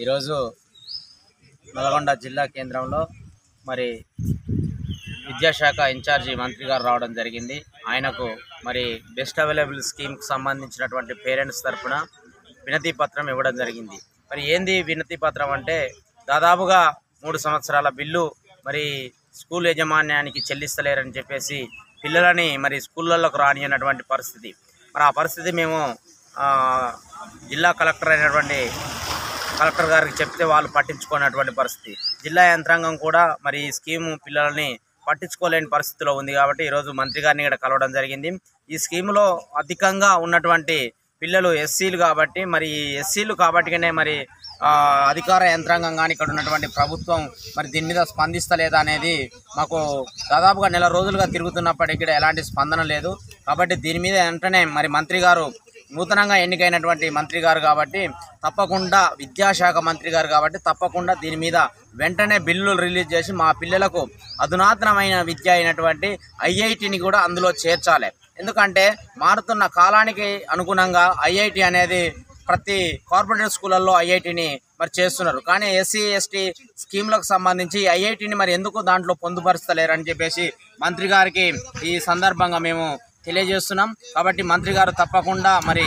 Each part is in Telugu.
ఈరోజు నల్గొండ జిల్లా కేంద్రంలో మరి విద్యాశాఖ ఇన్ఛార్జి మంత్రి గారు రావడం జరిగింది. ఆయనకు మరి బెస్ట్ అవైలబుల్ స్కీమ్కి సంబంధించినటువంటి పేరెంట్స్ తరఫున వినతి పత్రం ఇవ్వడం జరిగింది. మరి ఏంది వినతి పత్రం అంటే, దాదాపుగా 3 సంవత్సరాల బిల్లు మరి స్కూల్ యాజమాన్యానికి చెల్లిస్తలేరని చెప్పేసి పిల్లలని మరి స్కూళ్ళలోకి రానియనటువంటి పరిస్థితి. మరి ఆ పరిస్థితి మేము జిల్లా కలెక్టర్ గారికి చెప్తే వాళ్ళు పట్టించుకున్నటువంటి పరిస్థితి. జిల్లా యంత్రాంగం కూడా మరి ఈ స్కీము పిల్లల్ని పట్టించుకోలేని పరిస్థితిలో ఉంది. కాబట్టి ఈరోజు మంత్రి గారిని ఇక్కడ కలవడం జరిగింది. ఈ స్కీములో అధికంగా ఉన్నటువంటి పిల్లలు ఎస్సీలు కాబట్టి మరి ఎస్సీలు కాబట్టినే మరి అధికార యంత్రాంగం కానీ ఇక్కడ ఉన్నటువంటి ప్రభుత్వం మరి దీని మీద స్పందిస్తలేదా అనేది మాకు దాదాపుగా నెల రోజులుగా తిరుగుతున్నప్పటికీ ఇక్కడ ఎలాంటి స్పందన లేదు. కాబట్టి దీని మీద వెంటనే మరి మంత్రి గారు నూతనంగా ఎన్నికైనటువంటి మంత్రి గారు కాబట్టి తప్పకుండా విద్యాశాఖ మంత్రి గారు కాబట్టి తప్పకుండా దీని మీద వెంటనే బిల్లులు రిలీజ్ చేసి మా పిల్లలకు అధునాతనమైన విద్య అయినటువంటి ఐఐటిని కూడా అందులో చేర్చాలి. ఎందుకంటే మారుతున్న కాలానికి అనుగుణంగా ఐఐటి అనేది ప్రతి కార్పొరేట్ స్కూళ్ళల్లో ఐఐటిని మరి చేస్తున్నారు. కానీ ఎస్సీ ఎస్టీ స్కీమ్లకు సంబంధించి ఐఐటిని మరి ఎందుకు దాంట్లో పొందుపరుస్తలేరని చెప్పేసి మంత్రి గారికి ఈ సందర్భంగా మేము తెలియజేస్తున్నాం. కాబట్టి మంత్రి గారు తప్పకుండా మరి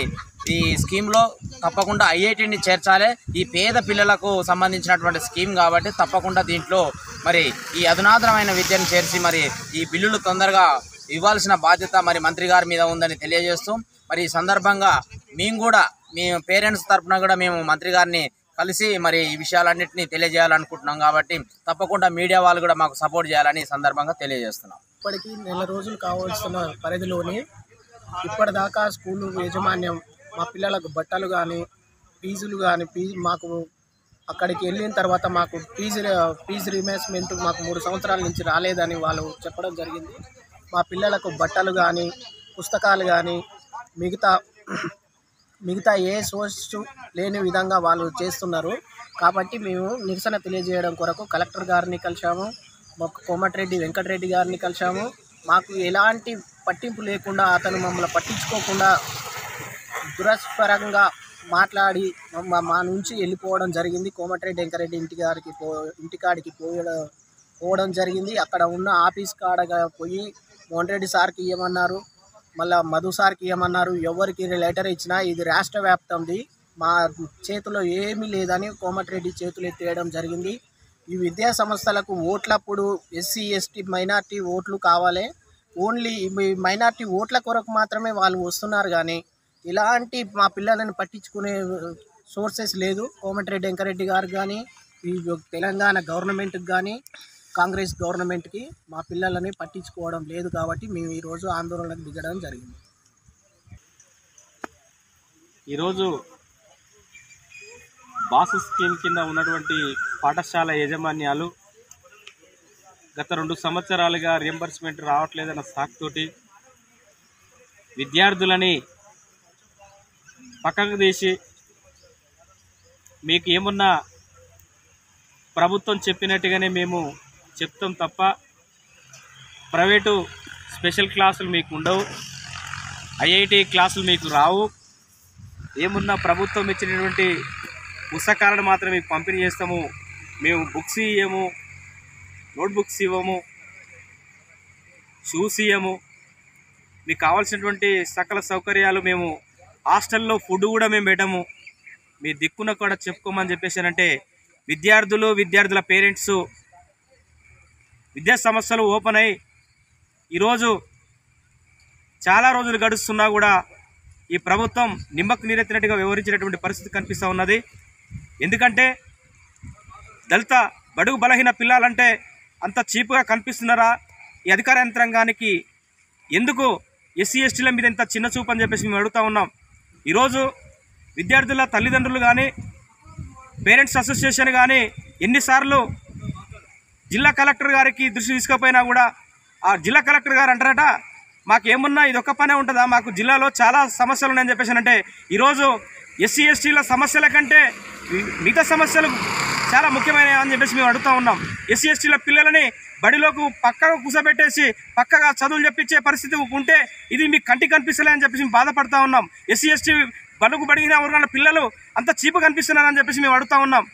ఈ స్కీమ్లో తప్పకుండా ఐఐటిని చేర్చాలి. ఈ పేద పిల్లలకు సంబంధించినటువంటి స్కీమ్ కాబట్టి తప్పకుండా దీంట్లో మరి ఈ అధునాతనమైన విద్యను చేర్చి మరి ఈ బిల్లులు తొందరగా ఇవ్వాల్సిన బాధ్యత మరి మంత్రి గారి మీద ఉందని తెలియజేస్తూ మరి ఈ సందర్భంగా మేము కూడా మీ పేరెంట్స్ తరఫున కూడా మేము మంత్రి గారిని కలిసి మరి ఈ విషయాలన్నింటినీ తెలియజేయాలనుకుంటున్నాం. కాబట్టి తప్పకుండా మీడియా వాళ్ళు కూడా మాకు సపోర్ట్ చేయాలని ఈ సందర్భంగా తెలియజేస్తున్నాం. ఇప్పటికీ నెల రోజులు కావాల్సిన పరిధిలోని ఇప్పటిదాకా స్కూలు యాజమాన్యం మా పిల్లలకు బట్టలు కానీ ఫీజులు కానీ మాకు అక్కడికి వెళ్ళిన తర్వాత మాకు ఫీజు రీయింబర్స్మెంట్ మాకు 3 సంవత్సరాల నుంచి రాలేదని వాళ్ళు చెప్పడం జరిగింది. మా పిల్లలకు బట్టలు కానీ పుస్తకాలు కానీ మిగతా ఏ సోర్స్ లేని విధంగా వాళ్ళు చేస్తున్నారు. కాబట్టి మేము నిరసన తెలియజేయడం కొరకు కలెక్టర్ గారిని కలిసాము, మాకు కోమటిరెడ్డి వెంకటరెడ్డి గారిని కలిసాము. మాకు ఎలాంటి పట్టింపు లేకుండా అతను మమ్మల్ని పట్టించుకోకుండా దురస్పరంగా మాట్లాడి మా నుంచి వెళ్ళిపోవడం జరిగింది. కోమటిరెడ్డి వెంకటరెడ్డి ఇంటికాడికి పోవడం జరిగింది. అక్కడ ఉన్న ఆఫీస్ కాడగా పోయి మోహన్ రెడ్డి సార్కి ఇవ్వమన్నారు, మళ్ళీ మధు సార్కి ఇవ్వమన్నారు. ఎవరికి లెటర్ ఇచ్చినా ఇది రాష్ట్ర వ్యాప్తంది, మా చేతిలో ఏమీ లేదని కోమటిరెడ్డి చేతులు ఎత్తేయడం జరిగింది. ఈ విద్యా సంస్థలకు ఓట్లప్పుడు ఎస్సీ ఎస్టీ మైనార్టీ ఓట్లు కావాలి, ఓన్లీ మైనార్టీ ఓట్ల కొరకు మాత్రమే వాళ్ళు వస్తున్నారు. కానీ ఇలాంటి మా పిల్లలను పట్టించుకునే సోర్సెస్ లేదు. కోమటిరెడ్డి వెంకరెడ్డి గారు కానీ ఈ తెలంగాణ గవర్నమెంట్కి కానీ కాంగ్రెస్ గవర్నమెంట్కి మా పిల్లలని పట్టించుకోవడం లేదు. కాబట్టి మేము ఈరోజు ఆందోళనకు దిగడం జరిగింది. ఈరోజు బాస్ స్కీమ్ కింద ఉన్నటువంటి పాఠశాల యాజమాన్యాలు గత 2 సంవత్సరాలుగా రియంబర్స్మెంట్ రావట్లేదన్న సాకుతోటి విద్యార్థులని పక్కకు తీసి మీకు ఏమున్నా ప్రభుత్వం చెప్పినట్టుగానే మేము చెప్తాం తప్ప ప్రైవేటు స్పెషల్ క్లాసులు మీకు ఉండవు, ఐఐటి క్లాసులు మీకు రావు, ఏమున్నా ప్రభుత్వం ఇచ్చినటువంటి పుస్తకాలను మాత్రం మీకు పంపిణీ చేస్తాము, మేము బుక్స్ ఇవ్వము, నోట్బుక్స్ ఇవ్వము, షూస్ ఇవ్వము, మీకు కావాల్సినటువంటి సకల సౌకర్యాలు మేము హాస్టల్లో ఫుడ్ కూడా మేము పెట్టము, మీ దిక్కున కూడా చెప్పుకోమని చెప్పేసానంటే విద్యార్థుల పేరెంట్స్ విద్యా సంస్థలు ఓపెన్ అయ్యి ఈరోజు చాలా రోజులు గడుస్తున్నా కూడా ఈ ప్రభుత్వం నిమ్మకు నీరెత్తినట్టుగా వ్యవహరించినటువంటి పరిస్థితి కనిపిస్తూ ఉన్నది. ఎందుకంటే దళిత బడుగు బలహీన పిల్లలంటే అంత చీప్గా కనిపిస్తున్నారా? ఈ అధికార యంత్రాంగానికి ఎందుకు ఎస్సీ ఎస్టీల మీద ఇంత చిన్న చూపు అని చెప్పేసి మేము అడుగుతూ ఉన్నాం. ఈరోజు విద్యార్థుల తల్లిదండ్రులు కానీ పేరెంట్స్ అసోసియేషన్ కానీ ఎన్నిసార్లు జిల్లా కలెక్టర్ గారికి దృష్టి తీసుకుపోయినా కూడా ఆ జిల్లా కలెక్టర్ గారు అంటారట, మాకేమున్నా ఇది ఒక్క పనే ఉంటుందా, మాకు జిల్లాలో చాలా సమస్యలు ఉన్నాయని చెప్పేసి అంటే ఈరోజు ఎస్సీ ఎస్టీల సమస్యల కంటే మిగతా సమస్యలు చాలా ముఖ్యమైనవి అని చెప్పేసి మేము అడుగుతూ ఉన్నాం. ఎస్సీ ఎస్టీల పిల్లలని బడిలోకి పక్కగా కూసబెట్టేసి పక్కగా చదువులు చెప్పించే పరిస్థితి ఉంటే ఇది మీకు కంటికి కనిపిస్తలే అని చెప్పేసి మేము బాధపడుతూ ఉన్నాం. ఎస్సీ ఎస్టీ బడుగు బడిగిన వర్గాల పిల్లలు అంత చీపు కనిపిస్తున్నారని చెప్పేసి మేము అడుగుతా ఉన్నాం.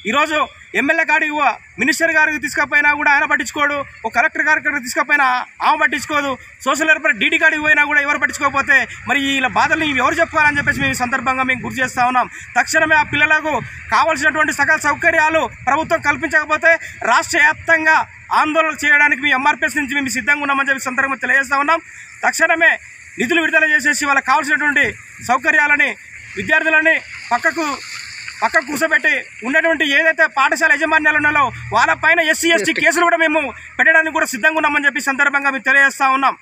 ఈరోజు ఎమ్మెల్యే కాడికి మినిస్టర్ గారికి తీసుకపోయినా కూడా ఆయన పట్టించుకోడు, ఒక కలెక్టర్ గారికి తీసుకపోయినా ఆమె పట్టించుకోదు, సోషల్ వెల్ఫేర్ డీడీ కాడికి పోయినా కూడా ఎవరు పట్టించుకోకపోతే మరి ఇలా బాధల్ని ఎవరు చెప్పుకోవాలని చెప్పేసి మేము ఈ సందర్భంగా మేము గుర్తు చేస్తూ ఉన్నాం. తక్షణమే ఆ పిల్లలకు కావాల్సినటువంటి సకల సౌకర్యాలు ప్రభుత్వం కల్పించకపోతే రాష్ట్ర వ్యాప్తంగా ఆందోళన చేయడానికి మీ ఎంఆర్పిఎస్ నుంచి మేము సిద్ధంగా ఉన్నామని చెప్పి సందర్భంగా తెలియజేస్తూ ఉన్నాం. తక్షణమే నిధులు విడుదల చేసేసి వాళ్ళకి కావాల్సినటువంటి సౌకర్యాలని విద్యార్థులని పక్కకు కూర్చోబెట్టి ఉన్నటువంటి ఏదైతే పాఠశాల యజమాన్యాలు ఉన్నారో వాళ్ళపైన ఎస్సీ ఎస్టీ కేసులు కూడా మేము పెట్టడానికి కూడా సిద్ధంగా ఉన్నామని చెప్పి సందర్భంగా మేము తెలియజేస్తూ ఉన్నాం.